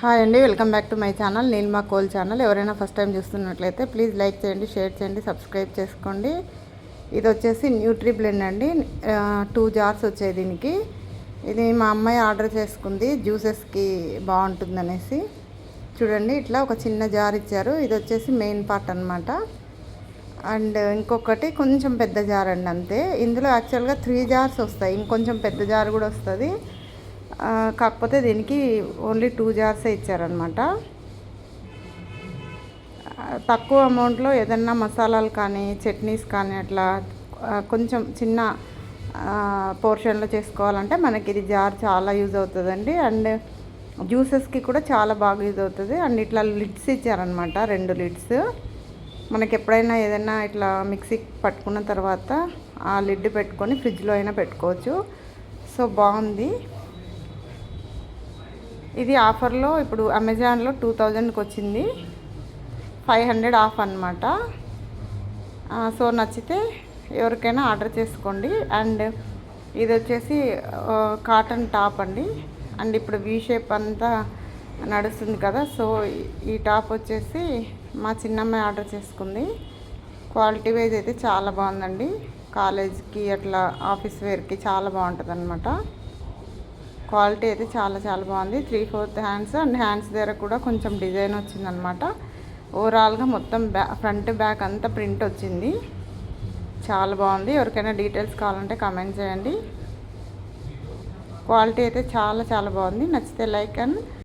Hi అండి, welcome back to my channel Neelima coal channel. ఎవరైనా first time చూస్తున్నట్లయితే please like చేయండి, షేర్ చేయండి, సబ్స్క్రైబ్ చేసుకోండి. ఇది వచ్చేసి న్యూట్రీ బ్లెండ్ అండి. 2 జార్స్ వచ్చాయి దీనికి. ఇది మా అమ్మాయి ఆర్డర్ చేసుకుంది, జ్యూసెస్కి బాగుంటుందనేసి. చూడండి, ఇట్లా ఒక చిన్న జార్ ఇచ్చారు. ఇది వచ్చేసి మెయిన్ పార్ట్ అనమాట. అండ్ ఇంకొకటి కొంచెం పెద్ద జార్ అండి, అంతే. ఇందులో యాక్చువల్గా 3 జార్స్ వస్తాయి, ఇంకొంచెం పెద్ద జార్ కూడా వస్తుంది. కాకపోతే దీనికి ఓన్లీ 2 జార్సే ఇచ్చారనమాట. తక్కువ అమౌంట్లో ఏదన్నా మసాలాలు కానీ చట్నీస్ కానీ అట్లా కొంచెం చిన్న పోర్షన్లో చేసుకోవాలంటే మనకి ఇది జార్ చాలా యూజ్ అవుతుందండి. అండ్ జ్యూసెస్కి కూడా చాలా బాగా యూజ్ అవుతుంది. అండ్ ఇట్లా లిడ్స్ ఇచ్చారనమాట, 2 లిడ్స్. మనకి ఎప్పుడైనా ఏదైనా ఇట్లా మిక్సీ పట్టుకున్న తర్వాత ఆ లిడ్ పెట్టుకొని ఫ్రిడ్జ్లో అయినా పెట్టుకోవచ్చు. సో బాగుంది. ఇది ఆఫర్లో ఇప్పుడు అమెజాన్లో 2000కి వచ్చింది, 500 ఆఫ్ అనమాట. సో నచ్చితే ఎవరికైనా ఆర్డర్ చేసుకోండి. అండ్ ఇది వచ్చేసి కాటన్ టాప్ అండి. అండ్ ఇప్పుడు వీ షేప్ అంతా నడుస్తుంది కదా, సో ఈ టాప్ వచ్చేసి మా చిన్నమ్మాయి ఆర్డర్ చేసుకుంది. క్వాలిటీ వైజ్ అయితే చాలా బాగుందండి. కాలేజ్కి అట్లా ఆఫీస్ వేర్కి చాలా బాగుంటుంది అనమాట. క్వాలిటీ అయితే చాలా చాలా బాగుంది. 3/4 హ్యాండ్స్ అండ్ హ్యాండ్స్ దగ్గర కూడా కొంచెం డిజైన్ వచ్చిందనమాట. ఓవరాల్గా మొత్తం ఫ్రంట్ బ్యాక్ అంతా ప్రింట్ వచ్చింది. చాలా బాగుంది. ఎవరికైనా డీటెయిల్స్ కావాలంటే కామెంట్ చేయండి. క్వాలిటీ అయితే చాలా చాలా బాగుంది. నచ్చితే లైక్ అండ్